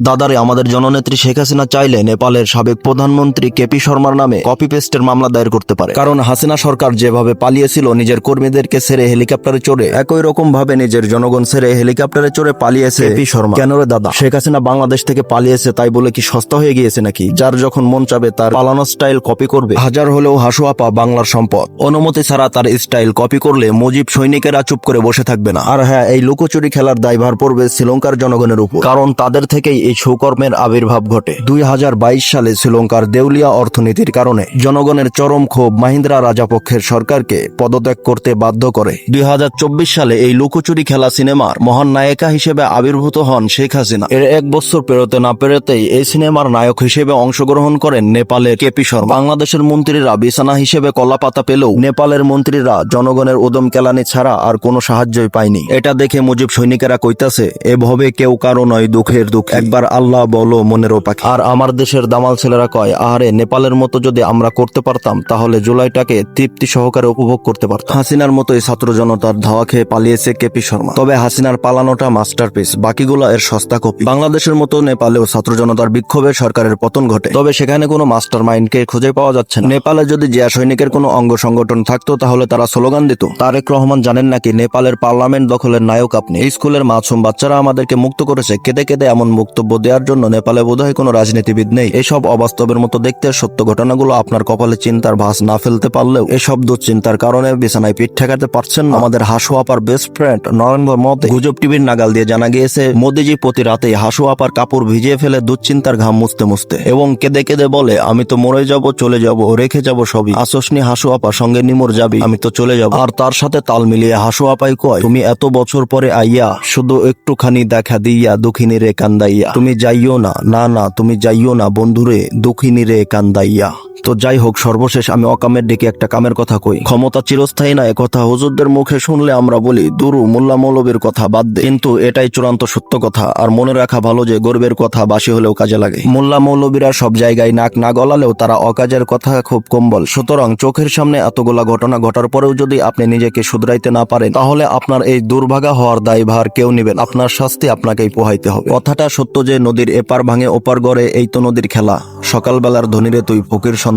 দাদারে, আমাদের জননেত্রী শেখ হাসিনা চাইলে নেপালের সাবেক প্রধানমন্ত্রী কেপি শর্মার নামে কপি পেস্টের মামলা দায়ের করতে পারে। কারণ হাসিনা সরকার যেভাবে পালিয়েছিল নিজের কর্মীদেরকে ছেড়ে হেলিকপ্টারে চড়ে, একই রকম ভাবে নিজের জনগণ ছেড়ে হেলিকপ্টারে চড়ে পালিয়েছে কেপি শর্মা। কেন রে দাদা, শেখ হাসিনা বাংলাদেশ থেকে পালিয়েছে তাই বলে কি সস্তা হয়ে গিয়েছে নাকি? যার যখন মন চাবে তার পালানো স্টাইল কপি করবে। হাজার হলেও হাসু আপা বাংলার সম্পদ। অনুমতি ছাড়া তার স্টাইল কপি করলে মুজিব সৈনিকেরা চুপ করে বসে থাকবে না। আর হ্যাঁ, এই লুকোচুরি খেলার দায়ভার পড়বে শ্রীলঙ্কার জনগণের উপর, কারণ তাদের থেকেই এই সুকর্মের আবির্ভাব ঘটে। 2022 সালে শ্রীলঙ্কার দেউলিয়া অর্থনীতির কারণে জনগণের চরম ক্ষোভ মাহিন্দ্রা রাজাপক্ষের সরকারকে পদত্যাগ করতে বাধ্য করে। 2024 সালে এই লুকোচুরি খেলা সিনেমার মহান নায়িকা হিসেবে আবির্ভূত হন শেখ হাসিনা। এর এক বছর পেরোতে না পেরোতেই এই সিনেমার নায়ক হিসেবে অংশগ্রহণ করেন নেপালের কেপি শর্মা। বাংলাদেশের মন্ত্রীরা বিছানা হিসেবে কলাপাতা পেলেও নেপালের মন্ত্রীরা জনগণের উদম কেলানি ছাড়া আর কোনো সাহায্যই পায়নি। এটা দেখে মুজিব সৈনিকেরা কইতাছে, এভাবে কেউ কারো নয় দুঃখের দুঃখ, একবার আল্লাহ বলো মনেরও পাখি। আর আমার দেশের দামাল ছেলেরা কয়, আহারে নেপালের মতো যদি আমরা করতে পারতাম তাহলে জুলাইটাকে তৃপ্তি সহকারে উপভোগ করতে পারতাম। হাসিনার মতোই ছাত্র জনতার ধাওয়া খেয়ে পালিয়েছে কেপি শর্মা। তবে হাসিনার পালানোটা মাস্টারপিস, বাকিগুলো এর সস্তা কপি। বাংলাদেশের মতো নেপালেও ছাত্র জনতার বিক্ষোভে সরকারের পতন ঘটে, তবে সেখানে কোনো মাস্টার মাইন্ডকে খুঁজে পাওয়া যাচ্ছে না। নেপালে যদি জিয়া সৈনিকের কোনো অঙ্গ সংগঠন থাকতো তাহলে তারা স্লোগান দিত, তারেক রহমান জানেন নাকি নেপালের পার্লামেন্ট দখলের নায়ক আপনি? এই স্কুলের মাসুম বাচ্চারা আমাদেরকে মুক্ত করেছে, কেঁদে কেঁদে এমন বক্তব্য দেওয়ার জন্য নেপালে বোধহয় কোনো রাজনীতিবিদ নেই। এসব অবাস্তবের মতো দেখতে সত্য ঘটনাগুলো আপনার কপালে চিন্তার ভাঁজ না ফেলতে পারলেও এসব দুশ্চিন্তার কারণে বিছানায় পিঠ ঠেকাতে পারছেন না। আমাদের হাসু আপার বেস্ট ফ্রেন্ড নরেন্দ্র মোদী গুজব টিভির নাগাল দিয়ে জানা গিয়েছে, মোদীজি প্রতি রাতেই হাসু আপার কাপড় ভিজিয়ে ফেলে দুশ্চিন্তার ঘাম মুছতে মুছতে এবং কেঁদে কেঁদে বলে, আমি তো মরে যাব, চলে যাব, রেখে যাব সবই, আসসনি হাসু আপা সঙ্গে নিমর যাবি, আমি তো চলে যাব। আর তার সাথে তাল মিলিয়ে হাসু আপাই কয়, তুমি এত বছর পরে আইয়া শুধু একটুখানি দেখা দিয়া দুঃখিনী রে কান্দাইয়া, তুমি যাইও না, না না তুমি যাইও না বন্ধুরে দুঃখিনী রে কান্দাইয়া। তো যাই হোক, সর্বশেষ আমি অকামের ডেকে একটা কামের কথা কই, ক্ষমতা চিরস্থায়ী না, একথা হুজুরদের মুখে শুনলে আমরা বলি দুরু মোল্লা মৌলবীর কথা বাদ দে, কিন্তু এটাই চূড়ান্ত সত্য কথা। আর মনে রাখা ভালো যে গর্বের কথা বাসি হলেও কাজে লাগে। মোল্লা মৌলবীরা সব জায়গায় নাক না গলালেও তারা অকাজের কথা খুব কম বল। সুতরাং চোখের সামনে এতগুলা ঘটনা ঘটার পরেও যদি আপনি নিজেকে শুধরাইতে না পারেন তাহলে আপনার এই দুর্ভাগা হওয়ার দায়ভার কেউ নেবেন, আপনার শাস্তি আপনাকেই পোহাইতে হবে। কথাটা সত্য যে নদীর এপার ভাঙে ওপার গড়ে, এই তো নদীর খেলা, সকালবেলার ধনীরে তুই ফকির সন্ধ্যাবেলা।